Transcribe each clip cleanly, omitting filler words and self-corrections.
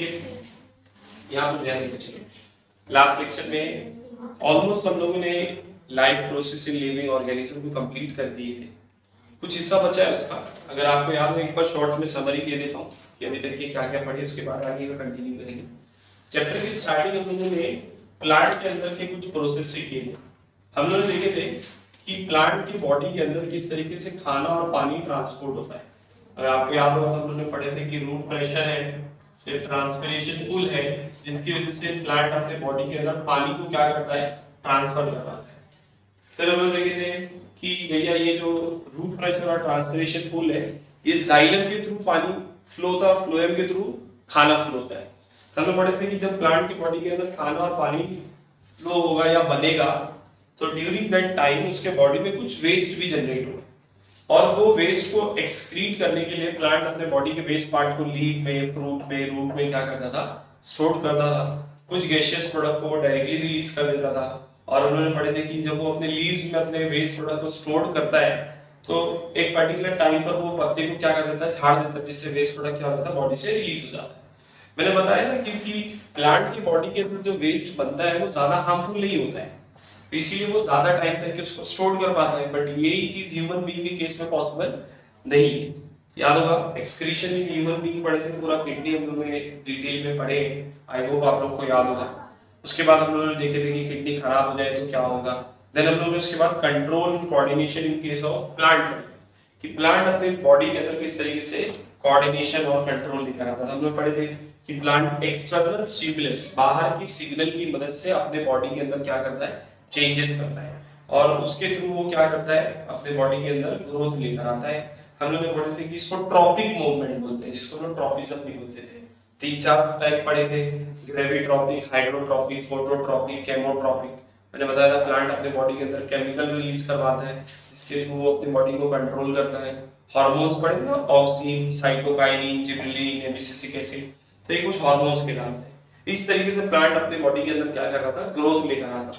यहाँ पर ध्यान देकर चलिए। लास्ट लेक्चर में ऑलमोस्ट हम लोगों ने life process in living organism को कंप्लीट कर दिए थे। कुछ हिस्सा बचा है उसका, अगर आपको याद हो एक बार शॉर्ट में समरी दे देता हूँ कि अभी तक के क्या क्या पढ़े, उसके बाद आगे का कंटिन्यू करेंगे। चैप्टर की स्टार्टिंग हम लोगों ने प्लांट के अंदर के कुछ प्रोसेस से किए थे। हम लोग देखे थे कि प्लांट की बॉडी के अंदर किस तरीके से खाना और पानी ट्रांसपोर्ट होता है। अगर आपको याद होगा तो हम लोग ने पढ़े थे कि रूट प्रेशर है, फिर ट्रांसपिरेशन पुल है, जिसकी वजह से प्लांट अपने बॉडी के अंदर पानी को क्या करता है, ट्रांसफर कर पाता है। फिर हम लोग देखे थे कि भैया ये जो रूट प्रेशर और ट्रांसपिरेशन पुल है, ये जाइलम के थ्रू पानी फ्लो होता है, फ्लोएम के थ्रू खाना फ्लो होता है। हम लोग पढ़े थे कि जब प्लांट की बॉडी के अंदर खाना और पानी फ्लो होगा या बनेगा तो ड्यूरिंग दैट टाइम उसके बॉडी में कुछ वेस्ट भी जनरेट होगा, और वो वेस्ट को एक्सक्रीट करने के लिए प्लांट अपने बॉडी के वेस्ट पार्ट को लीफ में, फ्रूट में, रूट में क्या करता था, स्टोर करता था। कुछ गैशियस प्रोडक्ट को वो डायरेक्टली रिलीज कर देता था। और उन्होंने पढ़े थे कि जब वो अपने लीव्स में अपने वेस्ट प्रोडक्ट को स्टोर करता है तो एक पर्टिकुलर टाइम पर वो पत्ते को क्या कर देता है, झाड़ देता है, जिससे वेस्ट प्रोडक्ट क्या होता है, बॉडी से रिलीज हो जाता है। मैंने बताया ना क्योंकि प्लांट की बॉडी के अंदर जो वेस्ट बनता है वो ज्यादा हार्मफुल नहीं होता है, इसीलिए वो ज्यादा टाइम तक उसको स्टोर कर पाता है। बट यही चीज ह्यूमन बीइंग के केस में पॉसिबल नहीं है। याद होगा एक्सक्रीशन इन ह्यूमन बीइंग पढ़े थे, पूरा किडनी हम लोगों ने डिटेल में पढ़े, आई होप आप लोग को याद होगा। उसके बाद हम लोगों ने देखे थे कि किडनी खराब हो जाए तो क्या होगा। देन हम लोगों ने उसके बाद control coordination in case of plant, कि प्लांट अपने बॉडी के अंदर किस तरीके से कोऑर्डिनेशन और कंट्रोल लेकर आता था। हम लोग पढ़े थे कि प्लांट एक्सटर्नल स्टिमुलस, बाहर की सिग्नल की मदद से अपने बॉडी के अंदर क्या करता है, चेंजेस करता है, और उसके थ्रू वो क्या करता है, अपने बॉडी के अंदर ग्रोथ लेकर आता है। हम लोग ने पढ़े थे कि इसको ट्रॉपिक मूवमेंट बोलते हैं, जिसको हम ट्रॉपिज्म भी बोलते थे। तीन चार टाइप पढ़े थे, ग्रेविट्रॉपिक, हाइड्रोट्रॉपिक, फोटोट्रॉपिक, केमोट्रॉपिक। मैंने बताया था प्लांट अपने बॉडी के अंदर केमिकल रिलीज करवाता है जिसके थ्रू वो अपनी बॉडी को कंट्रोल करता है। हार्मोन्स पढ़े थे ना, ऑक्सिन, साइटोकाइनिन, जिबरेलिन, एबिसिसिक एसिड, तो ये कुछ हार्मोन्स के नाम थे। इस तरीके से प्लांट अपने बॉडी के अंदर क्या कर रहा था, ग्रोथ लेकर आ रहा था,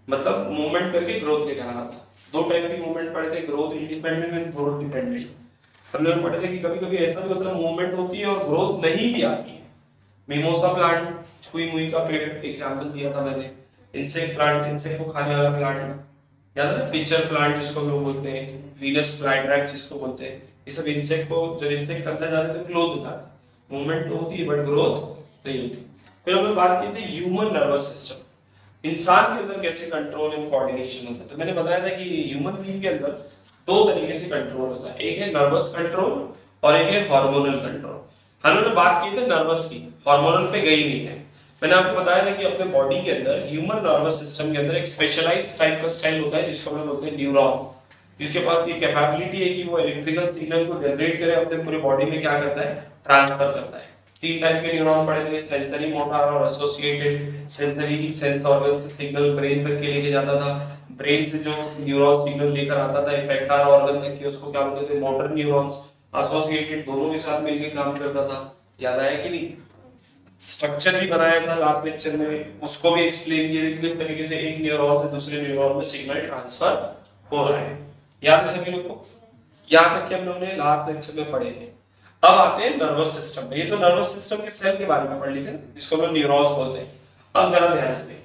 मतलब मूवमेंट करके ग्रोथ लेकर आ रहा था। दो टाइप की मूवमेंट पढ़े थे, growth independent and growth dependent. हम लोग पढ़े थे कि कभी-कभी ऐसा भी मतलब मूवमेंट होती है और ग्रोथ नहीं भी आती है। मिमोसा प्लांट, छुई मुई का पेड़ एग्जांपल दिया था मैंने। इंसेक्ट प्लांट, इंसेक्ट को खाने वाला प्लांट, याद है, पिचर प्लांट जिसको लोग बोलते हैं, वीनस फ्लाईट्रैक जिसको बोलते हैं। ये सब इंसेक्ट को, जब इंसेक्ट अंदर जाते हैं तो क्लोज हो जाता है, मूवमेंट तो होती है बट ग्रोथ नहीं होती। फिर हमने बात की थी ह्यूमन नर्वस सिस्टम, इंसान के अंदर कैसे कंट्रोल एंड कोऑर्डिनेशन होता है। तो मैंने बताया था कि ह्यूमन बीइंग के अंदर दो तरीके से कंट्रोल होता है, एक है नर्वस कंट्रोल और एक है हार्मोनल कंट्रोल। हम लोगों ने बात की थी नर्वस की, हार्मोनल पे गई नहीं थे। मैंने आपको बताया था कि अपने बॉडी के अंदर ह्यूमन नर्वस सिस्टम के अंदर एक स्पेशलाइज्ड टाइप का सेल होता है जिसको हम बोलते हैं न्यूरॉन, जिसके पास ये कैपेबिलिटी है कि वो इलेक्ट्रिकल सिग्नल को जनरेट करे, अपने पूरे बॉडी में क्या करता है, ट्रांसफर करता है। तीन टाइप के न्यूरॉन पढ़े थे, सेंसरी, मोटर और एसोसिएटेड। सेंसरी सेंस ऑर्गन से सिग्नल ब्रेन तक के लेके जाता था, ब्रेन से जो न्यूरॉन सिग्नल लेकर आता था इफेक्टर ऑर्गन तक के, उसको क्या बोलते थे, मोटर न्यूरॉन्स। एसोसिएटेड दोनों के साथ मिलकर काम करता था। याद आया कि नहीं? स्ट्रक्चर भी बनाया था लास्ट लेक्चर में, उसको भी एक्सप्लेन किया कि किस तरीके से एक न्यूरॉन से दूसरे न्यूरॉन में सिग्नल ट्रांसफर हो रहा है। याद है सभी लोग को? यहाँ तक कि हम लोगों ने लास्ट लेक्चर में पढ़े थे। अब आते हैं नर्वस सिस्टम में। ये तो नर्वस सिस्टम के सेल के बारे में पढ़ लिए थे जिसको हम न्यूरॉन्स बोलते हैं। अब जरा ध्यान से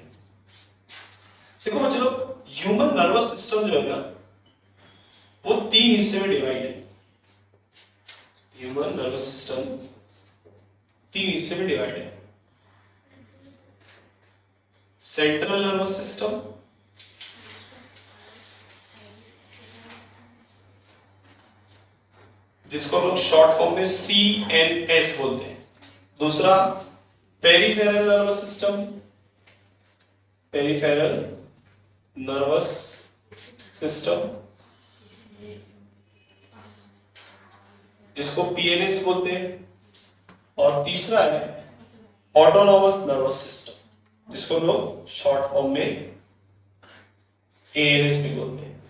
देखो बच्चों, ह्यूमन नर्वस सिस्टम जो है ना वो तीन हिस्से में डिवाइड है। ह्यूमन नर्वस सिस्टम तीन हिस्से में डिवाइड है। सेंट्रल नर्वस सिस्टम, जिसको हम लोग शॉर्ट फॉर्म में CNS बोलते हैं। दूसरा peripheral nervous system, peripheral nervous system, जिसको PNS बोलते हैं। और तीसरा है ऑटोनॉमस नर्वस सिस्टम, जिसको लोग शॉर्ट फॉर्म में ANS भी बोलते हैं,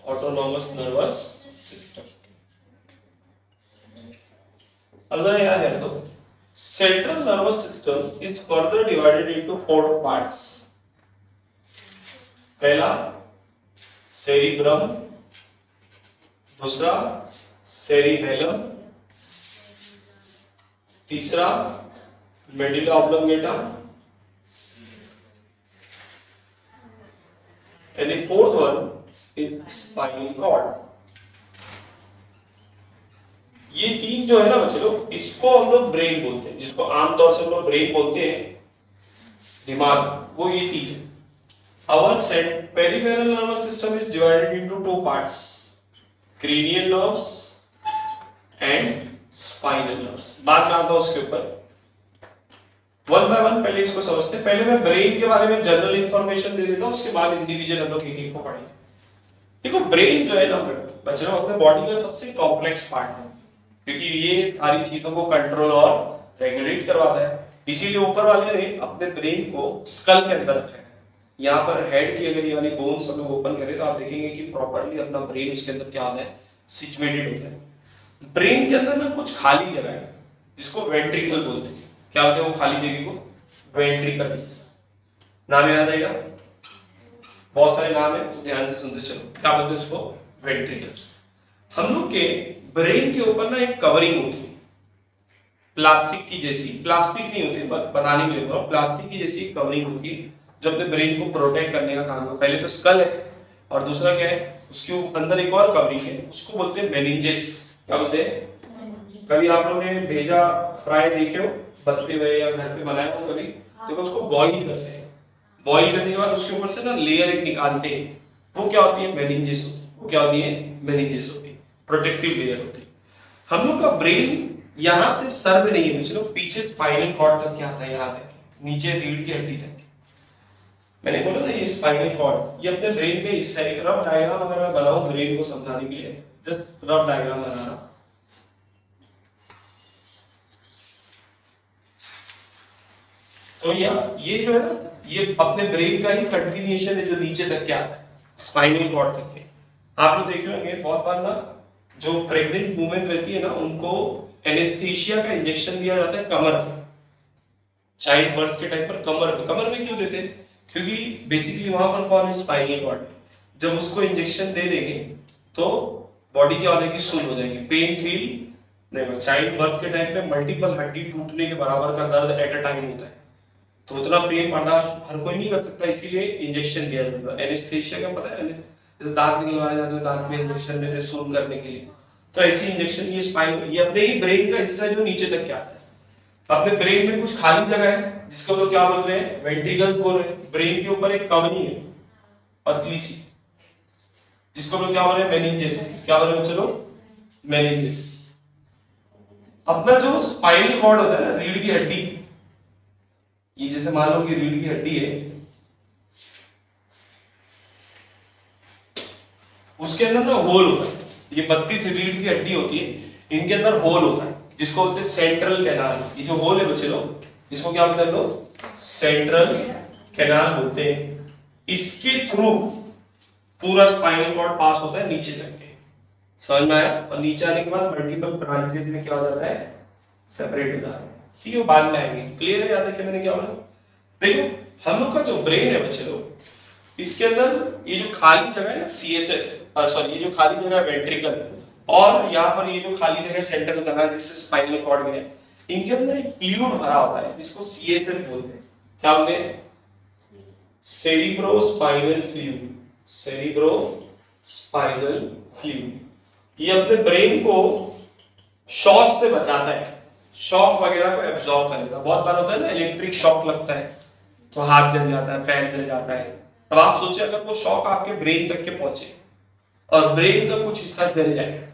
ऑटोनॉमस नर्वस सिस्टम। अब जरा याद है तो central nervous system is further divided into 4 parts. पहला सेरिब्रम, दूसरा सेरिबेलम, तीसरा medulla oblongata, and the fourth one is spinal cord. ये तीन जो है ना बच्चे लोग, इसको हम लोग ब्रेन बोलते हैं, जिसको आमतौर से हम लोग ब्रेन बोलते हैं, दिमाग, वो ये तीन है. Our peripheral nervous system is divided into two parts, cranial nerves and spinal nerves. बात करता हूं उसके ऊपर वन बाय वन. पहले इसको समझते हैं. पहले मैं ब्रेन के बारे में जनरल इंफॉर्मेशन दे देता हूं, उसके बाद इंडिविजुअल हम लोग एक एक को पढ़ेंगे. देखो ब्रेन जो है ना बच्चों, अपने बॉडी का सबसे कॉम्प्लेक्स पार्ट है, क्योंकि ये सारी चीजों को कंट्रोल और रेगुलेट करवाता है. इसीलिए ऊपर वाले ने अपने ब्रेन को स्कल के अंदर रखा है. यहाँ पर हेड की अगर ये वाली बोन्स हम लोग ओपन करें तो आप देखेंगे कि प्रॉपर्ली अपना ब्रेन उसके अंदर क्या होता है, सिचुएटेड होता है. ब्रेन के अंदर ना कुछ खाली जगह है जिसको वेंट्रिकल बोलते हैं. क्या होते हैं वो खाली जगह को? वेंट्रिकल्स. नाम याद आएगा? बहुत सारे नाम है, ध्यान से सुनते चलो. क्या बोलते हैं उसको? वेंट्रिकल्स. हम लोग के ब्रेन के ऊपर ना एक कवरिंग होती है, प्लास्टिक की जैसी. प्लास्टिक नहीं होती, बताने के लिए बोल रहा हूं, प्लास्टिक की जैसी कवरिंग होती है जो अपने ब्रेन को प्रोटेक्ट करने का काम है. पहले तो स्कल है और दूसरा क्या है, उसके अंदर एक और कवरिंग है, उसको बोलते हैं मेनिंजेस. क्या बोलते हैं? कभी आप लोगों ने भेजा फ्राई देखे हो बनते हुए या घर पे बनाया हो कभी? देखो उसको बॉईल करते हैं. बॉईल करने के बाद उसके ऊपर से ना लेयर एक निकालते हैं, वो क्या होती है? मेनिंजेस होती है. वो क्या होती है? मेनिंजेस होती है, प्रोटेक्टिव लेयर होती है. हम लोग का ब्रेन यहाँ से सर में नहीं है, चलो पीछे स्पाइनल कॉर्ड तक क्या आता है, यहाँ तक, नीचे रीढ़ की हड्डी तक. मैंने बोला ना ये स्पाइनल कॉर्ड, ये अपने ब्रेन के हिस्सा है. एक रफ डायग्राम अगर मैं बनाऊं ब्रेन को समझाने के लिए, जस्ट रफ डायग्राम बना रहा. तो ये जो है ना, ये अपने ब्रेन का ही कंटिन्यूएशन है जो नीचे तक क्या आता है, स्पाइनल कॉर्ड तक है. आप लोग देखे होंगे बहुत बार ना, जो प्रेग्नेंट वुमेन रहती है ना, उनको एनेस्थीसिया का इंजेक्शन दिया जाता है कमर में. चाइल्ड बर्थ के टाइम पर कमर में क्यों देते हैं? क्योंकि बेसिकली वहां पर कौन है? Spinal cord. जब उसको इंजेक्शन दे देंगे तो बॉडी क्या हो जाएगी? सुन हो जाएगी, पेन फील नहीं होगा. चाइल्ड बर्थ के टाइम पे मल्टीपल हड्डी टूटने के बराबर का दर्द एट अ टाइम होता है, तो उतना पेन बर्दाश्त हर कोई नहीं कर सकता, इसीलिए इंजेक्शन दिया जाता है. एनेस्थीसिया का पता है? जैसे दांत निकलवाए जाते हैं, दांत में इंजेक्शन देते हैं सुन करने के लिए, तो ऐसी इंजेक्शन ये स्पाइन, ये अपने ही ब्रेन का हिस्सा जो नीचे तक क्या आता है. अपने ब्रेन में कुछ खाली जगह है जिसको लोग क्या बोल रहे हैं? वेंट्रिकल्स बोल रहे हैं. ब्रेन के ऊपर एक कवरिंग है पतली सी, जिसको लोग क्या बोल रहे हैं? मेनिंजेस. क्या बोल रहे हैं? चलो मेनिंजेस. अपना जो स्पाइनल कॉर्ड होता है ना, रीढ़ की हड्डी, ये जैसे मान लो कि रीढ़ की हड्डी है, उसके अंदर ना होल होता है. ये 32 रीढ़ की हड्डी होती है, इनके अंदर होल होता है जिसको बोलते हैं सेंट्रल कैनाल. ये जो होल है बच्चे लोग, इसको क्या बोलते हैं लोग? सेंट्रल कैनाल बोलते हैं. इसके थ्रू पूरा स्पाइनल कॉर्ड पास होता है नीचे तक के. समझ में आया? और नीचे आने के बाद मल्टीपल ब्रांचेस में क्या हो जाता है? सेपरेट हो जाता है. ठीक है, बाद में आएंगे. क्लियर है? याद है कि मैंने क्या बोला? देखो हम लोग का जो ब्रेन है बच्चे लोग, इसके अंदर ये जो खाली जगह है ना, सीएसएफ, सॉरी, ये जो खाली जगह है वेंट्रिकल, और यहाँ पर ये जो खाली जगह सेंट्रल कैनाल जिससे स्पाइनल कॉर्ड में, इनके अंदर एक फ्लूइड भरा होता है जिसको सीएसएफ बोलते हैं. क्या बोलते हैं? Cerebrospinal fluid. Cerebrospinal fluid. ये अपने ब्रेन को शॉक से बचाता है, शॉक वगैरह को एब्जॉर्ब कर लेता है. बहुत बार होता है ना, इलेक्ट्रिक शॉक लगता है तो हाथ जल जाता है, पैर जल जाता है. अब आप सोचिए अगर वो शॉक आपके ब्रेन तक के पहुंचे और ब्रेन का कुछ हिस्सा जल जाए,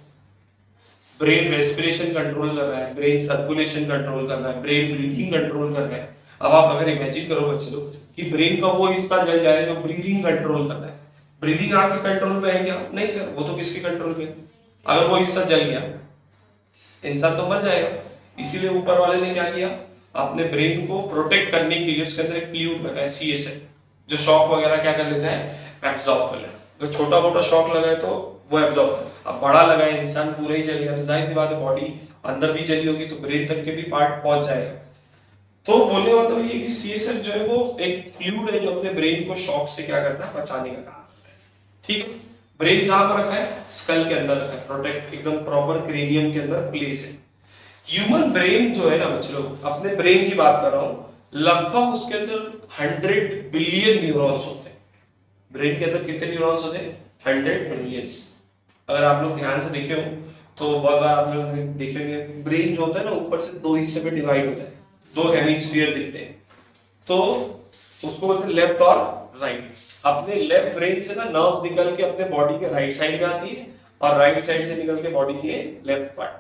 ब्रेन रेस्पिरेशन कंट्रोल कर रहा है, ब्रेन सर्कुलेशन कंट्रोल कर रहा है, ब्रेन ब्रीथिंग कंट्रोल कर रहा है. अब आप अगर इमेजिन करो बच्चे लोग कि ब्रेन का वो हिस्सा जल जाए जो ब्रीथिंग कंट्रोल कर रहा है. ब्रीथिंग आपके कंट्रोल में है क्या? नहीं सर, वो तो किसके कंट्रोल में? अगर वो हिस्सा जल गया, इंसान तो मर जाएगा. इसीलिए ऊपर वाले ने क्या किया? अपने ब्रेन को प्रोटेक्ट करने के लिए उसके अंदर एक फ्लूइड रखा है, सीएसएफ, जो शॉक वगैरह क्या कर लेता है? एब्जॉर्ब कर लेता है. तो छोटा मोटा शॉक लगा है तो वो एब्जॉर्ब, अब बड़ा लगा है, इंसान पूरा ही जल गया, तो जाहिर सी बात है बॉडी अंदर भी जली होगी तो ब्रेन तक के भी पार्ट पहुंच जाएगा. तो बोलने का मतलब ये कि सीएसएफ जो है वो एक फ्लूइड है जो अपने ब्रेन को शॉक से क्या करता है? बचाने का काम करता है. ठीक है. ब्रेन कहां पर रखा है? स्कल के अंदर रखा है, प्रोटेक्ट, एकदम प्रॉपर क्रेनियम के अंदर प्लेस है. ह्यूमन ब्रेन जो है ना बच्चों, अपने ब्रेन की बात कर रहा हूं, लगभग उसके अंदर 100 बिलियन न्यूरॉन्स होते हैं। ब्रेन के अंदर कितने न्यूरॉन्स होते हैं? 100 बिलियंस। अगर आप लोग ध्यान से देखे हो तो बहुत बार आप लोग देखेंगे ब्रेन जो होता है ना ऊपर से दो हिस्से में डिवाइड होता है, दो हेमिस्फीयर दिखते हैं, तो उसको बोलते हैं लेफ्ट और राइट। अपने लेफ्ट ब्रेन से ना नर्व निकल के अपने बॉडी के राइट साइड में आती है और राइट साइड से निकल के बॉडी के लेफ्ट पार्ट।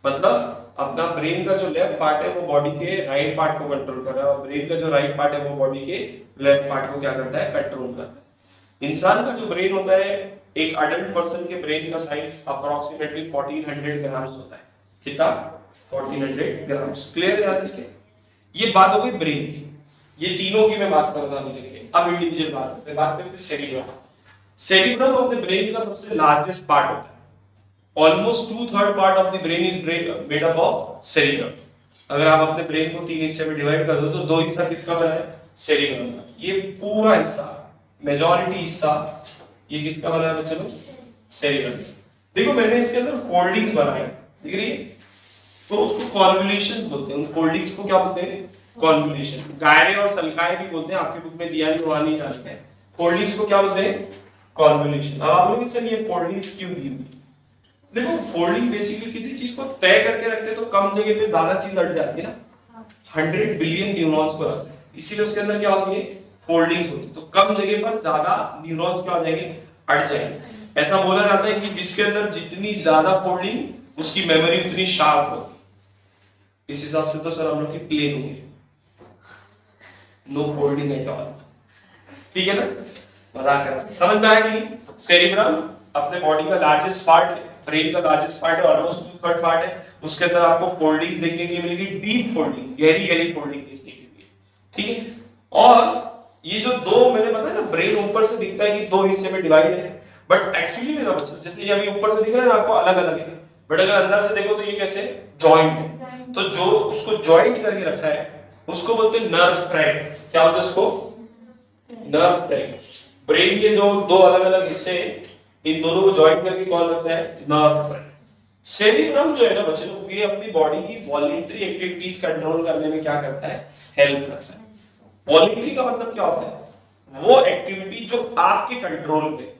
मतलब अपना ब्रेन का जो लेफ्ट पार्ट है वो बॉडी के राइट पार्ट को कंट्रोल कर रहा है और ब्रेन का जो राइट पार्ट है वो बॉडी के लेफ्ट पार्ट को क्या करता है? कंट्रोल करता है। इंसान का जो ब्रेन होता है, एक अडल्ट पर्सन के ब्रेन का साइज अप्रोक्सीमेटली 1400 ग्राम्स होता है। कितना? 1400 ग्राम्स। क्लियर है? याद रखिए, ये बात हो गई ब्रेन की। ये तीनों की मैं बात कर रहा हूं। देखिए अब इंडिविजुअल बात करते हैं सेरिब्रम। सेरिब्रम अपने ब्रेन का सबसे लार्जेस्ट पार्ट होता है। Almost 2/3 part of the brain is made up of cerebrum. अगर आप अपने ब्रेन को तीन हिस्से में डिवाइड कर दो तो दो हिस्सा किसका बना है? सेरिब्रम का। ये पूरा हिस्सा, मेजॉरिटी हिस्सा, ये किसका बना है बच्चों? सेरिब्रम। देखो मैंने इसके अंदर फोल्डिंग्स बनाए, दिख रही है? तो उसको कॉन्वोल्यूशंस बोलते हैं। उन फोल्डिंग्स को क्या बोलते हैं? कॉन्वोल्यूशन। गायरे और सल्काए भी बोलते हैं, आपके बुक में दिया नहीं, वहां नहीं जानते हैं। फोल्डिंग्स को क्या बोलते हैं? कॉन्वोल्यूशन। अब आप लोग सर ये फोल्डिंग्स क्यों दी हुई? देखो फोल्डिंग बेसिकली किसी चीज को तय करके रखते तो कम जगह पे ज्यादा चीज अट जाती है ना। 100 बिलियन न्यूरॉन्स को रखते हैं, इसीलिए उसके अंदर क्या होती है? फोल्डिंग्स होती है। तो कम जगह पर ज्यादा न्यूरॉन्स क्या हो जाएंगे? अट जाएंगे। ऐसा बोला जाता है कि जिसके अंदर जितनी ज्यादा फोल्डिंग उसकी मेमोरी उतनी शार्प होगी। इस हिसाब से तो सर हम लोग की प्लेन होगी, नो फोल्डिंग एट ऑल। ठीक है ना? मजाक कर रहा हूं। समझ में आया कि नहीं? सेरिब्रम अपने बॉडी का लार्जेस्ट पार्ट है, ब्रेन का लार्जेस्ट पार्ट है, ऑलमोस्ट 2/3 पार्ट है। उसके अंदर आपको फोल्डिंग्स देखने के लिए मिलेगी, डीप फोल्डिंग, गहरी गहरी फोल्डिंग देखने के लिए। ठीक है? और ये जो दो मैंने बताया ना, ब्रेन ऊपर से दिखता है कि दो हिस्से में डिवाइड है, बट एक्चुअली में ना बच्चों, जैसे ये अभी ऊपर से दिख रहा है ना आपको अलग अलग है, बट अगर अंदर से देखो तो ये कैसे जॉइंट है। तो जो उसको जॉइंट करके रखा है उसको बोलते हैं नर्व स्ट्रैप। क्या बोलते हैं उसको? Nerve strap. ब्रेन के जो दो अलग अलग हिस्से हैं, इन दोनों को जॉइंट करके कौन रखता है? Nerve strap. सेरिब्रम जो है ना बच्चों, ये अपनी बॉडी की वॉलंटरी एक्टिविटीज कंट्रोल करने में क्या करता है? हेल्प करता है। वॉलंटरी का मतलब क्या होता है? वो एक्टिविटी जो आपके कंट्रोल में,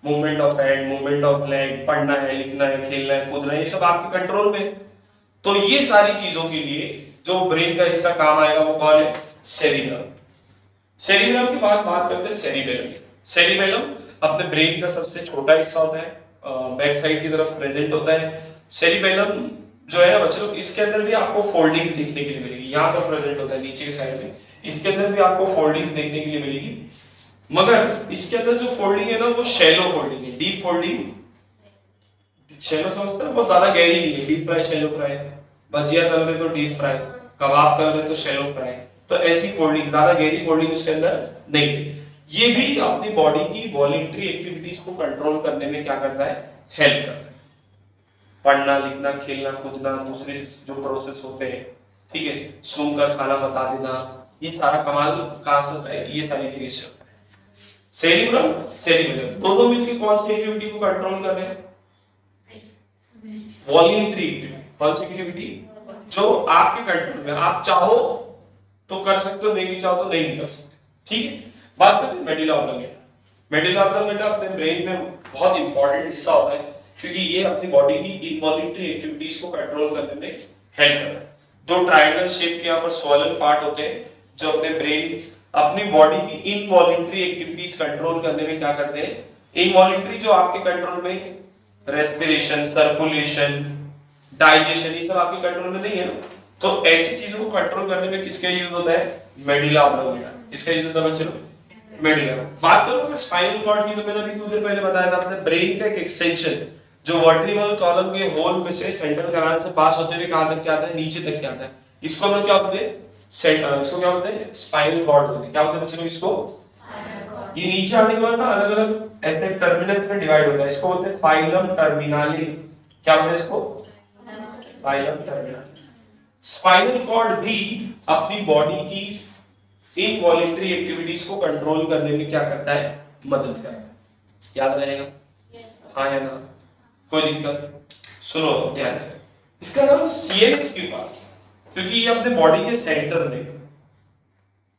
movement of hand, movement of leg, पढ़ना है, लिखना है, खेलना है, कूदना है, ये सब आपके कंट्रोल में। तो ये सारी चीजों के लिए जो ब्रेन का हिस्सा काम आएगा वो कौन है? सेरिब्रम। सेरिब्रम के बाद बात करते हैं सेरिबेलम। सेरिबेलम अपने ब्रेन का सबसे छोटा हिस्सा होता है, बैक साइड की तरफ प्रेजेंट होता है। सेरिबेलम जो है ना बच्चों, इसके अंदर भी आपको फोल्डिंग्स देखने के लिए मिलेगी। यहाँ पर प्रेजेंट होता है नीचे के साइड में, इसके अंदर भी आपको फोल्डिंग्स देखने के लिए मिलेगी। मगर इसके अंदर जो फोल्डिंग है ना वो शैलो फोल्डिंग है, डीप फोल्डिंग। शैलो समझते हैं? बहुत ज्यादा गहरी नहीं है। Deep fry, shallow fry. भजिया तल रहे तो डीप फ्राई, कबाब तल रहे तो शैलो फ्राई। तो ऐसी फोल्डिंग, ज्यादा गहरी फोल्डिंग उसके अंदर नहीं है। ये भी अपनी बॉडी की वॉलंटरी एक्टिविटीज को कंट्रोल करने में क्या करता है? हेल्प करता है। पढ़ना, लिखना, खेलना, कूदना, दूसरे जो प्रोसेस होते हैं, ठीक है, सूंघ कर खाना बता देना, ये सारा कमाल कहां से होता है? ये सारी चीजें से होता है। सेरिब्रम, सेरिबेलम दोनों मिलकर कौन सी एक्टिविटी को कंट्रोल कर रहे हैं? Voluntary activity. कौन सी एक्टिविटी? जो आपके कंट्रोल में, आप चाहो तो कर सकते हो, नहीं भी चाहो तो नहीं भी कर सकते। ठीक है? बात करते हैं मेडुला ऑब्लोंगेटा। मेडुला ऑब्लोंगेटा अपने ब्रेन में बहुत इंपॉर्टेंट हिस्सा होता है, क्योंकि ये अपनी बॉडी की इनवॉलंटरी एक्टिविटीज को कंट्रोल करने में हेल्प करता है। दो ट्रायंगल शेप के यहाँ पर स्वॉलन पार्ट होते हैं जो अपने ब्रेन, अपनी बॉडी की इनवॉलंटरी एक्टिविटीज कंट्रोल करने में क्या करते हैं? इनवॉलंटरी जो आपके कंट्रोल में, रेस्पिरेशन, सर्कुलेशन, डाइजेशन, ये सब आपके कंट्रोल में नहीं है ना। तो ऐसी चीजों को कंट्रोल करने में किसका यूज होता है? Medulla oblongata. किसका यूज होता है बच्चों? मेडुला। बात करो स्पाइनल कॉर्ड की, तो मैंने अभी कुछ देर पहले बताया था, अपने ब्रेन का एक एक्सटेंशन जो वर्टिब्रल कॉलम के होल में से सेंट्रल कैनाल से पास होते हुए कहां तक क्या आता है? नीचे तक क्या आता है? इसको हम लोग क्या बोलते हैं? इसको क्या बोलते हैं? स्पाइनल कॉर्ड बोलते हैं। क्या बोलते हैं बच्चों इसको? ये नीचे आने के बाद ना अलग अलग ऐसे टर्मिनल्स में डिवाइड होता है, इसको बोलते हैं फाइलम टर्मिनाली। क्या बोलते हैं इसको? फाइलम टर्मिनाली। स्पाइनल कॉर्ड भी अपनी बॉडी की इनवॉलंटरी एक्टिविटीज को कंट्रोल करने में क्या करता है? मदद करता है। याद रहेगा? हाँ या ना? कोई दिक्कत? सुनो ध्यान से। इसका नाम सीएनएस क्यों पड़ा, क्योंकि ये अपने बॉडी के सेंटर में,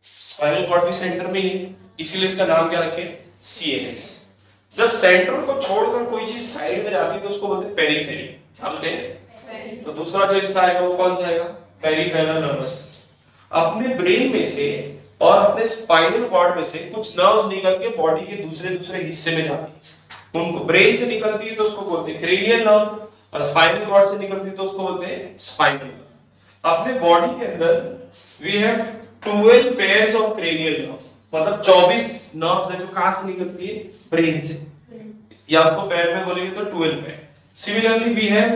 स्पाइनल कॉर्ड भी सेंटर में ही है, इसीलिए इसका नाम क्या रखे, सीएनएस। जब सेंटर को छोड़कर कोई चीज साइड में जाती है तो उसको बोलते हैं पेरिफेरी। क्या बोलते हैं? तो दूसरा जो हिस्सा आएगा वो कौन सा आएगा, पेरिफेरल नर्वस सिस्टम। अपने ब्रेन में से और अपने स्पाइनल कॉर्ड में से कुछ नर्व्स निकल के बॉडी के दूसरे हिस्से में जाती है। उनको ब्रेन से निकलती है तो उसको बोलते हैं क्रेनियल नर्व, और स्पाइनल कॉर्ड से निकलती है तो उसको बोलते हैं स्पाइनल नर्व। अपने बॉडी के अंदर we have 12 pairs of cranial nerve, मतलब 24 नर्व्स है जो कहां से निकलती है, ब्रेन से, या उसको पैर में बोलेंगे तो 12 pair. Similarly we have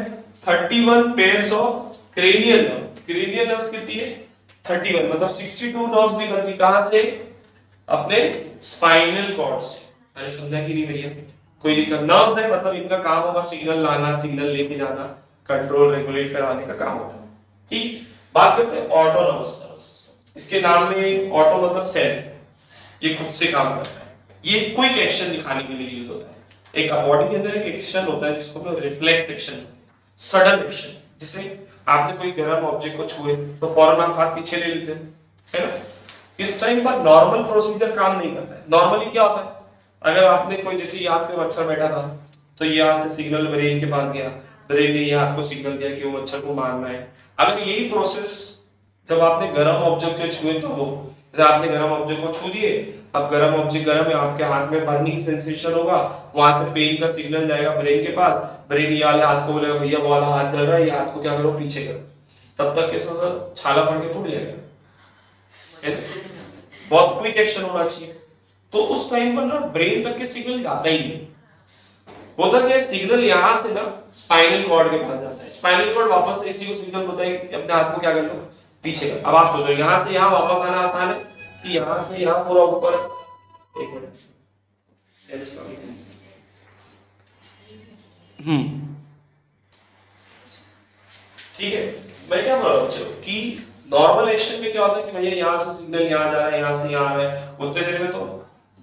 31 pairs of cranial nerve. Cranial nerves कितनी है, 31, मतलब 62 नर्व्स निकलती कहां से, अपने स्पाइनल कॉर्ड से। अरे समझा कि नहीं भैया, कोई दिक्कत? नर्व्स है मतलब इनका काम होगा सिग्नल लाना, सिग्नल लेके जाना, कंट्रोल रेगुलेट कराने का काम होता है। ठीक, बात करते हैं ऑटोनॉमस नर्वस सिस्टम। इसके नाम में ऑटो मतलब सेल, ये खुद से काम करता है, ये क्विक एक्शन दिखाने के लिए यूज होता है। एक बॉडी के अंदर एक एक्शन होता है जिसको हम रिफ्लेक्स एक्शन, सडन एक्शन। जैसे आपने कोई गर्म ऑब्जेक्ट को छुए तो फौरन आप हाथ पीछे ले लेते हैं, है ना? इस टाइम पर नॉर्मल प्रोसीजर काम नहीं करता है। नॉर्मली क्या होता है, अगर आपने कोई जैसे हाथ पे मच्छर बैठा था तो ये हाथ से सिग्नल ब्रेन के पास गया, ब्रेन ने ये हाथ को सिग्नल दिया कि वो मच्छर को मारना है। अगर यही प्रोसेस जब आपने गर्म ऑब्जेक्ट को छुए तो वो, जैसे आपने गर्म ऑब्जेक्ट को छू दिए, अब गर्म ऑब्जेक्ट गर्म है, आपके हाथ में बर्निंग सेंसेशन होगा, वहां से पेन का सिग्नल जाएगा ब्रेन के पास, ब्रेन ये वाले हाथ को बोलेगा भैया वो वाला हाथ जल रहा है, ये हाथ को क्या करो, पीछे करो। तब तक कैसे होगा, छाला पड़ के फूट जाएगा। ऐसे बहुत क्विक एक्शन होना चाहिए। तो उस टाइम पर ना ब्रेन तक के सिग्नल जाता ही नहीं, होता क्या है, सिग्नल यहाँ से ना स्पाइनल कॉर्ड के पास जाता है, स्पाइनल कॉर्ड वापस से इसी को सिग्नल होता है कि अपने हाथ को क्या कर लो, पीछे कर। अब आप सोचो यहाँ से यहाँ वापस आना आसान है कि यहाँ से यहाँ पूरा ऊपर। एक मिनट, ठीक है, मैं क्या बोल रहा हूँ, चलो कि नॉर्मल एक्शन में क्या होता है कि भैया यहाँ से सिग्नल यहाँ जा रहा है, यहाँ से यहाँ आ रहा है, उतने देर में तो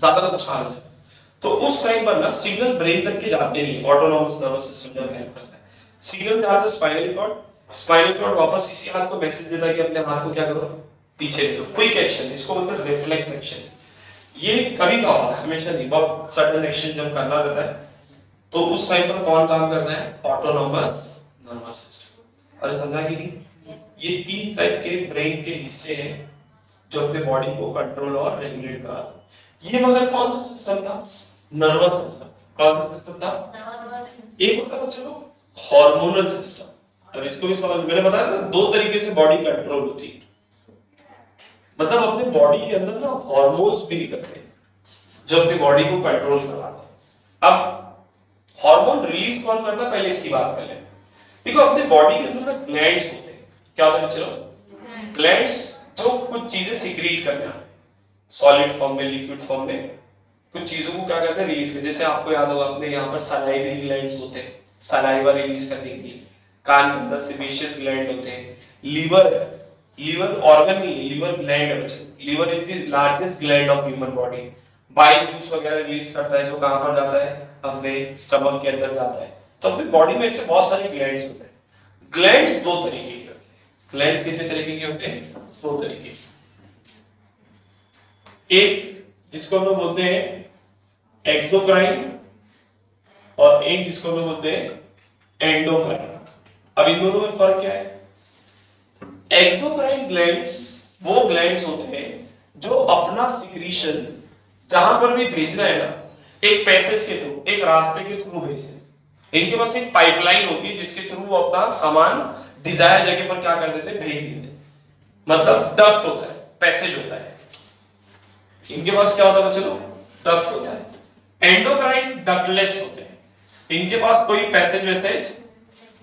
ज्यादा नुकसान है। तो उस टाइम पर ना सिग्नल ब्रेन तक के जाते नहीं, ऑटोनॉमस नर्वस सिस्टम जब हेल्प करता है। सिग्नल जाता है स्पाइनल कॉर्ड, स्पाइनल कॉर्ड वापस इसी हाथ को मैसेज देता है कि अपने हाथ को क्या करो, पीछे ले दो। क्विक एक्शन, इसको बोलते हैं रिफ्लेक्स एक्शन। ये कभी का होता है, हमेशा नहीं, बहुत सडन एक्शन जब करना रहता है तो उस टाइम पर कौन काम करता है, ऑटोनॉमस नर्वस सिस्टम। अरे समझा कि नहीं? ये 3 टाइप के ब्रेन के हिस्से हैं जो अपने बॉडी को कंट्रोल और रेगुलेट कराते हैं। ये मगर कौन सा सिस्टम था, नर्वस सिस्टम। कौन सा सिस्टम था? एक होता है बच्चों हार्मोनल सिस्टम। अब इसको भी समझ, मैंने बताया था 2 तरीके से बॉडी कंट्रोल होती है, मतलब अपने बॉडी के अंदर ना हार्मोन्स भी निकलते हैं जो अपनी बॉडी को कंट्रोल करवाते हैं। अब हार्मोन रिलीज कौन करता है, पहले इसकी बात कर लें। देखो अपने बॉडी के अंदर ना ग्लैंड्स होते हैं, क्या होते हैं चलो, ग्लैंड्स जो कुछ चीजें सीक्रेट करने आते हैं, सॉलिड फॉर्म में, लिक्विड फॉर्म में कुछ चीजों को क्या करते हैं, रिलीज करते हैं। जैसे आपको याद होगा अपने यहाँ पर सलाइवरी ग्लैंड्स होते हैं, सलाइवा रिलीज करने के लिए। कान के अंदर सेबेशियस ग्लैंड होते हैं। लीवर, लीवर ऑर्गन नहीं है, लीवर ग्लैंड है बच्चों। Liver is the largest gland of human body. Bile juice वगैरह रिलीज करता है जो कहां पर जाता है, अपने स्टमक के अंदर जाता है। तो अपनी बॉडी में ऐसे बहुत सारे ग्लैंड्स होते हैं। ग्लैंड्स 2 तरीके के होते हैं। ग्लैंड्स कितने तरीके के होते हैं, 2 तरीके। एक जिसको हम लोग बोलते हैं एक्सोक्राइन, और एक जिसको हम लोग बोलते हैं एंडोक्राइन। अब इन दोनों में फर्क क्या है? एक्सोक्राइन ग्लैंड्स वो ग्लैंड्स होते हैं जो अपना सिक्रीशन जहां पर भी भेजना है ना, एक पैसेज के थ्रू, एक रास्ते के थ्रू भेजते हैं। इनके पास एक पाइपलाइन होती है जिसके थ्रू वो अपना सामान डिजायर जगह पर क्या कर देते हैं, भेज देते हैं। मतलब डक्ट होता है, पैसेज होता है। इनके पास क्या होता है बच्चों, डक्ट होता है। एंडोक्राइन डक्टलेस होते हैं, इनके पास कोई पैसेज वैसेज,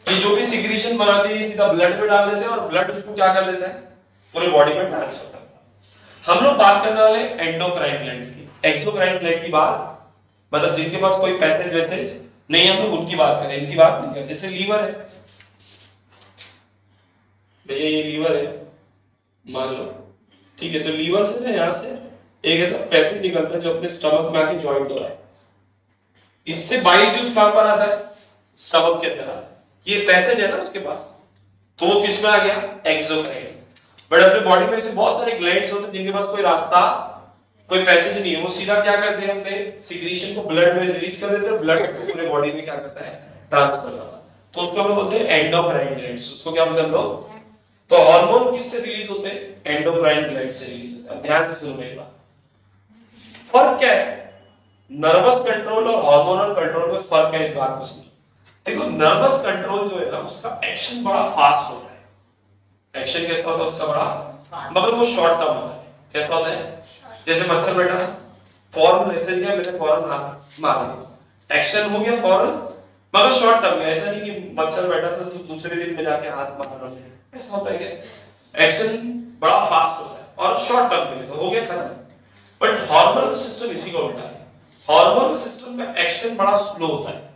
ये जो भी सिक्रीशन बनाते हैं सीधा ब्लड में डाल देते हैं और ब्लड उसको क्या कर देता है, पूरे बॉडी में ट्रांसफर करता है। हम लोग बात करने वाले एंडोक्राइन ग्लैंड की। एक्सोक्राइन ग्लैंड की बात, मतलब जिनके पास कोई पैसेज वैसेज नहीं, हम लोग उनकी बात करें, इनकी बात नहीं करें। जैसे लीवर है भैया, ये लीवर है मान लो, ठीक है, तो लीवर से ना यहाँ से एक ऐसा पैसेज निकलता है जो अपने स्टमक में आके ज्वाइंट हो रहा है। इससे बाइल जूस कहां पर आता है, स्टमक के अंदर आता है। ये पैसेज है ना उसके पास, तो वो किस में आ गया, एक्सोक्राइन। बट अपनी बॉडी में ऐसे बहुत सारे ग्लैंड्स होते हैं जिनके पास कोई रास्ता, कोई पैसेज नहीं है, वो सीधा क्या करते हैं, अपने सिक्रीशन को ब्लड में रिलीज कर देते हैं, ब्लड को पूरे बॉडी में क्या करता है, ट्रांसफर करता है। तो उसको हम लोग बोलते हैं एंडोक्राइन ग्लैंड्स। उसको क्या बोलते हैं हम लोग? तो हार्मोन किससे रिलीज होते हैं? एंडोक्राइन ग्लैंड से रिलीज होते हैं। ध्यान से सुनो मेरी बात। फर्क क्या है नर्वस कंट्रोल और हार्मोनल कंट्रोल में? फर्क है इस बात को समझो। देखो नर्वस कंट्रोल जो है ना, उसका एक्शन बड़ा फास्ट होता है। एक्शन कैसा होता है उसका? बड़ा, मगर वो शॉर्ट टर्म होता है। कैसा होता है? जैसे मच्छर बैठा था, फौरन मैसेज गया, मैंने फौरन हाथ मार दिया, एक्शन हो गया फौरन, मगर शॉर्ट टर्म में। ऐसा नहीं कि मच्छर बैठा था तो दूसरे दिन में जाके हाथ मार रहा है, ऐसा होता है क्या? एक्शन बड़ा फास्ट होता है और शॉर्ट टर्म में, तो हो गया खत्म। बट हार्मोनल सिस्टम इसी का उल्टा है। हार्मोनल सिस्टम में एक्शन बड़ा स्लो होता है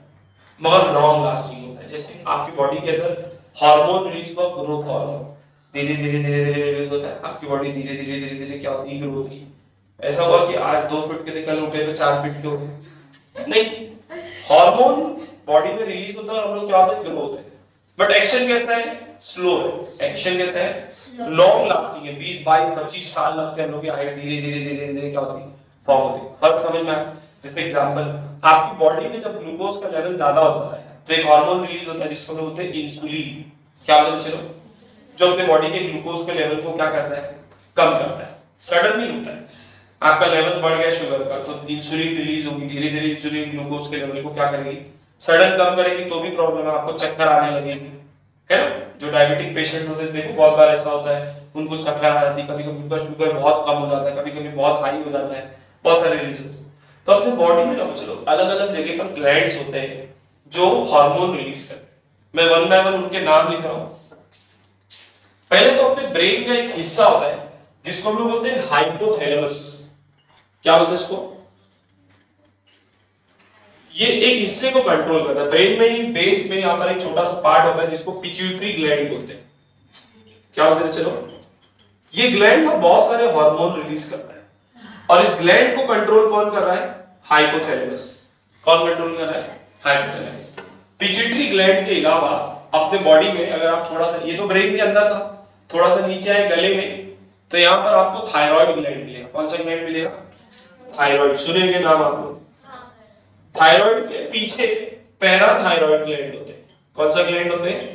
मगर लॉन्ग लास्टिंग होता है। जैसे आपकी बॉडी के अंदर हार्मोन रिलीज हुआ, ग्रोथ हार्मोन, धीरे धीरे धीरे धीरे रिलीज होता है, आपकी बॉडी धीरे धीरे धीरे धीरे क्या होती है, ग्रो होती है। ऐसा हुआ कि आज 2 फीट के थे, कल उठे तो 4 फीट के हो गए, नहीं। हार्मोन बॉडी में रिलीज होता है और हम लोग क्या होता है, ग्रो होते हैं। बट एक्शन कैसा है? स्लो है। एक्शन कैसा है? लॉन्ग लास्टिंग है। 20 22 25 साल लगते हैं हम लोग की हाइट धीरे धीरे धीरे धीरे क्या होती है, फॉर्म होती है। फर्क समझ में आया? जैसे एग्जांपल, आपकी बॉडी में जब ग्लूकोज का लेवल ज्यादा हो जाता है तो एक हार्मोन रिलीज होता है जिसको हम बोलते हैं इंसुलिन। क्या बोलते हैं चलो, जो अपने बॉडी के ग्लूकोज के लेवल को क्या करता है, कम करता है। सडन नहीं होता है। आपका लेवल बढ़ गया शुगर का तो इंसुलिन रिलीज होगी, धीरे धीरे इंसुलिन ग्लूकोज के लेवल को क्या करेगी, सडन कम करेगी, तो भी प्रॉब्लम है, आपको चक्कर आने लगेगी, है ना। जो डायबिटिक पेशेंट होते हैं, देखो बहुत बार ऐसा होता है, उनको चक्कर आ जाती है, कभी कभी उनका शुगर बहुत कम हो जाता है, कभी कभी बहुत हाई हो जाता है, बहुत सारे रीजंस। तो अपने बॉडी में ना चलो अलग अलग जगह पर ग्लैंड्स होते हैं जो हार्मोन रिलीज करते हैं। मैं वन बाय वन उनके नाम लिख रहा हूं। पहले तो अपने ब्रेन का एक हिस्सा होता है जिसको हम लोग बोलते हैं हाइपोथैलेमस। क्या बोलते हैं इसको? ये एक हिस्से को कंट्रोल करता है। ब्रेन में ही बेस में यहां पर एक छोटा सा पार्ट होता है जिसको पिट्यूटरी ग्लैंड बोलते हैं। क्या बोलते हैं चलो? ये ग्लैंड ना बहुत सारे हार्मोन रिलीज करता है और इस ग्लैंड को कंट्रोल कौन कर रहा है? हाइपोथैलेमस। कौन कंट्रोल कर रहा है? हाइपोथैलेमस। पिट्यूटरी ग्लैंड के अलावा अपने बॉडी में अगर आप थोड़ा सा, ये तो ब्रेन के अंदर था, थोड़ा सा नीचे आए गले में, तो यहां पर आपको थायराइड ग्लैंड मिलेगा। कौन सा ग्लैंड मिलेगा? थायराइड। सुनेंगे नाम आप लोग। थायराइड के पीछे पैराथायराइड ग्लैंड होते हैं। कौन सा ग्लैंड होते हैं?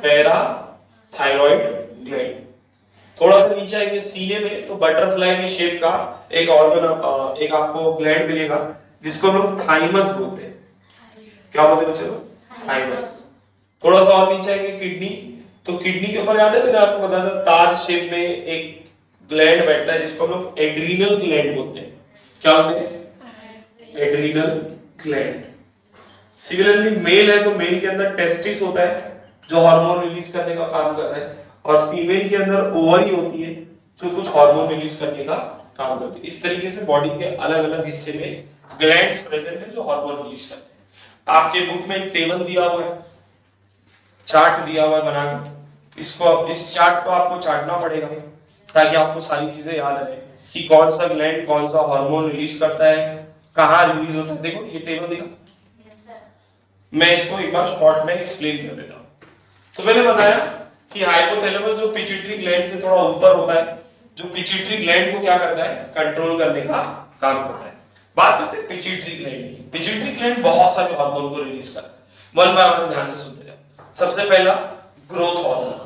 Parathyroid gland. थोड़ा सा नीचे आएंगे सीने में तो बटरफ्लाई के शेप का एक ऑर्गन, एक आपको ग्लैंड मिलेगा जिसको हम लोग थाइमस बोलते हैं। क्या बोलते हैं बच्चों? थाइमस। थोड़ा सा और नीचे आएंगे किडनी, तो किडनी के ऊपर याद है मैंने आपको बताया था ताज शेप में एक ग्लैंड बैठता है जिसको हम लोग एड्रीनल ग्लैंड बोलते हैं। क्या बोलते हैं? Adrenal gland. सिमिलरली मेल है तो मेल के अंदर टेस्टिस होता है जो हार्मोन रिलीज करने का काम करता है, और फीमेल के अंदर ओवरी होती है जो कुछ हार्मोन रिलीज करने का काम करती है। इस तरीके से बॉडी के अलग अलग हिस्से में ग्लैंड्स प्रेजेंट है जो हार्मोन रिलीज करते हैं। आपके बुक में एक टेबल दिया हुआ है, चार्ट दिया हुआ है बनाकर, इसको इस चार्ट को आपको चाटना पड़ेगा ताकि आपको सारी चीजें याद रहे कि कौन सा ग्लैंड कौन सा हार्मोन रिलीज करता है, कहां रिलीज होता है। देखो ये टेबल दिखा, मैं इसको एक बार शॉर्ट में एक्सप्लेन कर देता हूं। तो मैंने बताया कि हाइपोथैलेमस जो पिट्यूटरी ग्लैंड से थोड़ा ऊपर होता है, जो पिट्यूटरी ग्लैंड को क्या करता है, कंट्रोल करने का काम करता है। बात करते हैं पिट्यूटरी ग्लैंड की। पिट्यूटरी ग्लैंड बहुत सारे हार्मोन को रिलीज करता है। वन बाय वन ध्यान से सुनते जाओ। सबसे पहला ग्रोथ हार्मोन।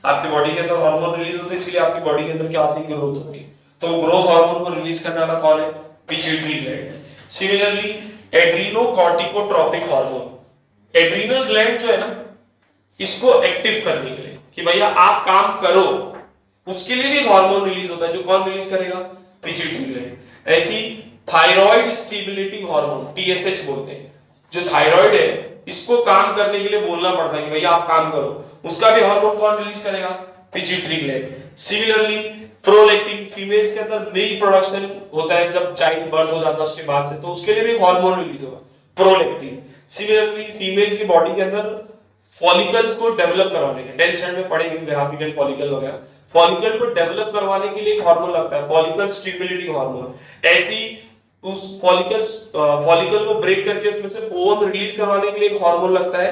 आपके बॉडी के अंदर हार्मोन रिलीज होते हैं, इसलिए आपकी बॉडी के अंदर क्या होती है, ग्रोथ होती है। तो ग्रोथ हार्मोन को रिलीज करने वाला कौन है? Pituitary gland. Similarly adrenocorticotropic hormone. Adrenal gland जो है ना, इसको एक्टिव करने के लिए कि भैया आप काम करो, उसके लिए भी एक हार्मोन रिलीज होता है जो कौन रिलीज करेगा? Pituitary gland. ऐसी थायराइड स्टिमुलेटिंग हार्मोन, टीएसएच बोलते हैं, जो थायराइड है इसको काम करने के लिए बोलना पड़ता है कि भैया आप काम करो, उसका भी हार्मोन कौन रिलीज करेगा? Pituitary gland. Similarly prolactin, females के अंदर मिल्क प्रोडक्शन होता है जब चाइल्ड बर्थ हो जाता है उसके बाद से, तो उसके लिए भी हार्मोन रिलीज होगा, प्रोलैक्टिन। सिमिलरली फीमेल की बॉडी के अंदर फॉलिकल्स को डेवलप करवाने के, 10th स्टैंडर्ड में पढ़ेंगे ग्राफिकल फॉलिकल वगैरह, फॉलिकल को डेवलप करवाने के लिए एक हार्मोन लगता है, फॉलिकल स्टिमुलेटिंग हार्मोन। ऐसी उस फॉलिकल को ब्रेक करके उसमें से ओवम रिलीज करवाने के लिए एक हार्मोन लगता है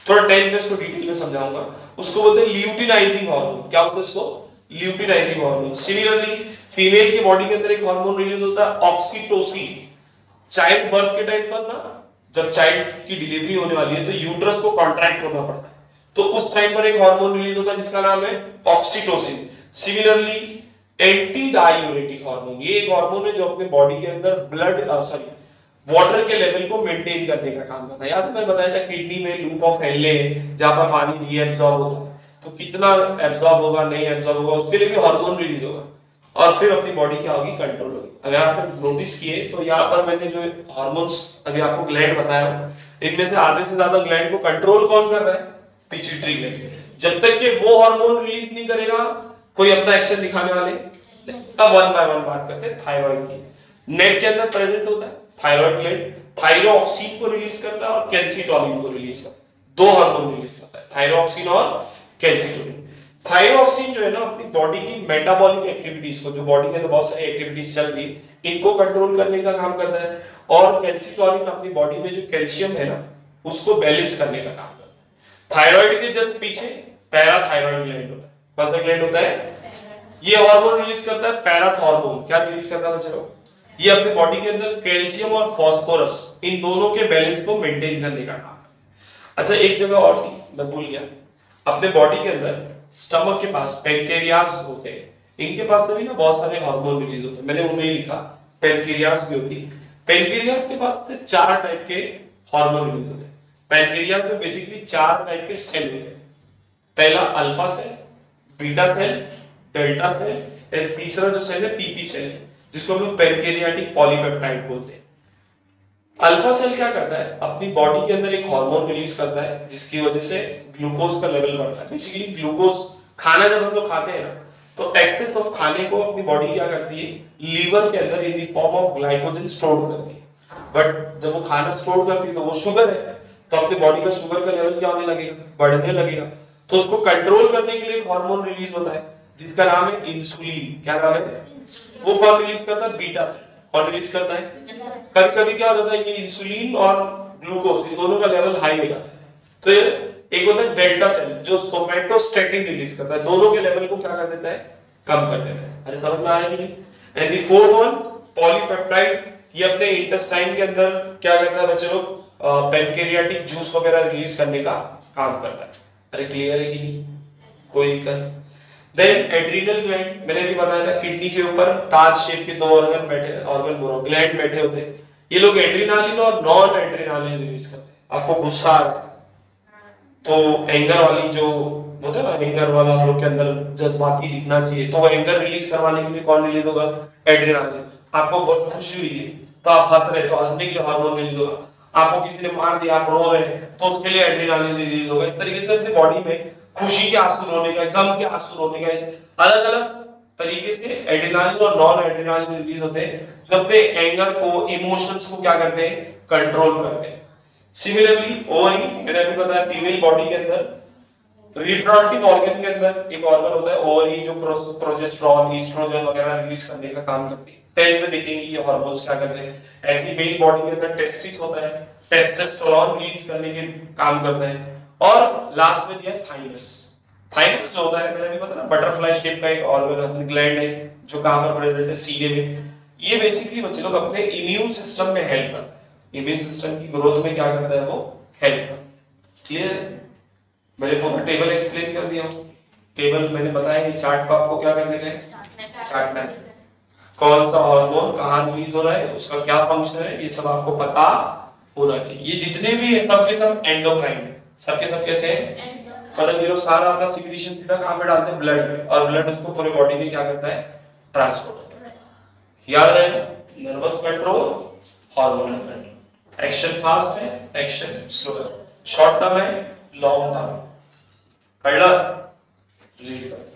थोड़ा 10 में इसको डिटेल में समझाऊंगा। उसको बोलते हैं ल्यूटिनाइजिंग हार्मोन। क्या बोलते हैं इसको? Luteinizing hormone. सिमिलरली फीमेल की बॉडी के अंदर एक हार्मोन रिलीज होता है ऑक्सीटोसिन। चाइल्ड बर्थ के टाइम पर ना, जब चाइल्ड की डिलीवरी होने वाली है तो यूट्रस को कॉन्ट्रैक्ट करना पड़ता है, तो उस टाइम पर एक हार्मोन रिलीज होता है जिसका नाम है oxytocin. Similarly anti diuretic hormone, ये एक हार्मोन है जो अपने बॉडी के अंदर ब्लड सॉरी वाटर के लेवल को मेंटेन करने का काम करता है। याद है मैंने बताया था किडनी में लूप ऑफ हेनले है जहां पर पानी रीएब्सॉर्ब होता है, तो कितना एब्सॉर्ब होगा नहीं एब्सॉर्ब होगा उसके लिए भी हार्मोन रिलीज होगा और फिर अपनी बॉडी क्या होगी, कंट्रोल होगी। अगर आपने नोटिस किए तो यहाँ पर मैंने जो हार्मोन्स अभी आपको ग्लैंड बताया, इनमें से आधे से ज्यादा ग्लैंड को कंट्रोल कौन कर रहा है? Pituitary gland. जब तक कि वो हार्मोन रिलीज नहीं करेगा कोई अपना एक्शन दिखाने वाले। अब वन बाय वन बात करते हैं थायराइड की। नेक के अंदर प्रेजेंट होता है थायराइड ग्लैंड, थायरोक्सिन को रिलीज करता है और कैल्सिटोनिन को रिलीज करता है। दो हार्मोन रिलीज करता है, थायरोक्सिन और कैल्सिटोनिन। थायरोक्सिन जो है ना अपनी बॉडी की मेटाबॉलिक एक्टिविटीज को, जो बॉडी के अंदर बहुत सारी एक्टिविटीज चल रही है इनको कंट्रोल करने का काम करता है, और कैल्सिटोनिन अपनी बॉडी में जो कैल्शियम है ना उसको बैलेंस करने का काम करता है। थायराइड के जस्ट पीछे पैराथायराइड ग्लैंड होता है। कौन सा ग्लैंड होता है? ये हार्मोन रिलीज करता है पैराथॉर्मोन। क्या रिलीज करता है बच्चों? ये अपनी बॉडी के अंदर कैल्शियम और फास्फोरस इन दोनों के बैलेंस को मेंटेन करने का काम है। अच्छा एक जगह और थी मैं भूल गया, अपने बॉडी के अंदर स्टमक के पास पैनक्रियास होते हैं, इनके पास से भी ना बहुत सारे हार्मोन रिलीज होते हैं। मैंने उन्हें लिखा पैनक्रियास भी होती है। पैनक्रियास के पास से 4 टाइप के हार्मोन रिलीज होते हैं। पैनक्रियास में बेसिकली 4 टाइप के सेल होते हैं। पहला alpha cell, beta cell, delta cell, और तीसरा जो सेल है पीपी सेल जिसको हम लोग पैनक्रियाटिक पॉलीपेप्टाइड बोलते हैं। अल्फा सेल क्या करता है? अपनी बॉडी के अंदर एक हार्मोन रिलीज करता है जिसकी वजह से ग्लूकोज का लेवल बढ़ता है। बेसिकली ग्लूकोज खाना जब हम लोग खाते हैं ना तो एक्सेस ऑफ खाने को अपनी बॉडी क्या करती है, लीवर के अंदर in the form of glycogen store करती है। बट जब वो खाना स्टोर करती है तो वो शुगर है, तो अपनी बॉडी का शुगर का लेवल क्या होने लगेगा, बढ़ने लगेगा। तो उसको कंट्रोल करने के लिए एक हार्मोन रिलीज होता है जिसका नाम है इंसुलिन। क्या नाम है? वो कौन रिलीज करता है? Beta cell. कौन रिलीज करता है? कभी कभी क्या होता है ये इंसुलिन और ग्लूकोज इन दोनों का लेवल हाई हो जाता है, तो एक होता है डेल्टा सेल जो सोमेटोस्टेटिन रिलीज करता है, दोनों के लेवल को क्या कर देता है, कम कर देता है। अरे समझ में आ रहा है कि नहीं? And the fourth one polypeptide, ये अपने इंटेस्टाइन के अंदर क्या करता है बच्चे लोग, पैनक्रियाटिक जूस वगैरह रिलीज करने का काम करता है। अरे क्लियर है कि नहीं? कोई दिक्कत? देन एड्रिनल ग्लैंड, मैंने भी बताया था किडनी के ऊपर ताज शेप के 2 ऑर्गन बैठे, ऑर्गन बोलो ग्लैंड बैठे होते हैं। ये लोग एड्रिनालिन और नॉन एड्रिनालिन रिलीज करते हैं। आपको गुस्सा आ रहा है तो एंगर वाली जो होता है ना, एंगर वाला हम लोग के अंदर जज्बाती दिखना चाहिए, तो वो एंगर रिलीज करवाने के लिए कौन रिलीज होगा? एड्रिनालिन। आपको बहुत खुशी हुई है तो आप हंस रहे तो हंसने के लिए हार्मोन रिलीज होगा। आपको किसी ने मार दिया आप रो रहे हैं तो उसके लिए एड्रिनालिन रिलीज होगा। इस तरीके से अपनी बॉडी में खुशी के आंसू रोने का, गम के आंसू रोने का, अलग अलग तरीके से एड्रिनालिन और नॉन एड्रिनालिन रिलीज होते हैं जो अपने एंगर को, इमोशंस को क्या करते हैं, कंट्रोल करते हैं। सिमिलरली ओवरी, मैंने अभी बताया फीमेल बॉडी के अंदर रिप्रोडक्टिव ऑर्गन के अंदर एक ऑर्गन होता है ओवरी जो प्रोजेस्टेरॉन, एस्ट्रोजन वगैरह रिलीज करने का काम करती है। 10 में देखेंगे ये हार्मोन्स क्या करते हैं। ऐसी मेल बॉडी के अंदर टेस्टिस होता है, टेस्टोस्टेरोन रिलीज करने के काम करता है। और लास्ट में दिया थाइमस। थाइमस जो होता है मैंने भी बताया ना बटरफ्लाई शेप का एक ऑर्गन ग्लैंड है जो कहां पर प्रेजेंट है, सीने में। ये बेसिकली बच्चे लोग अपने इम्यून सिस्टम में हेल्प करता है, इम्यून सिस्टम की ग्रोथ में क्या करता है, वो हेल्प करता है। क्लियर है? मैंने पूरा टेबल एक्सप्लेन कर दिया हूं। टेबल मैंने बताया ये चार्ट को आपको क्या करने का है, चार्टना है। कौन सा हार्मोन कहां रिलीज हो रहा है, उसका क्या फंक्शन है, ये सब आपको पता होना चाहिए। ये जितने भी है सब के सब एंडोक्राइन है, सबके सब कैसे हैं, मतलब ये लोग सारा अपना सिक्रीशन सीधा कहां पे डालते हैं, ब्लड में, और ब्लड उसको पूरे बॉडी में क्या करता है, ट्रांसपोर्ट करता है। याद रहे nervous control, hormonal control. Action fast है, एक्शन स्लो है, शॉर्ट टर्म है, लॉन्ग टर्म। कर लो रीड कर।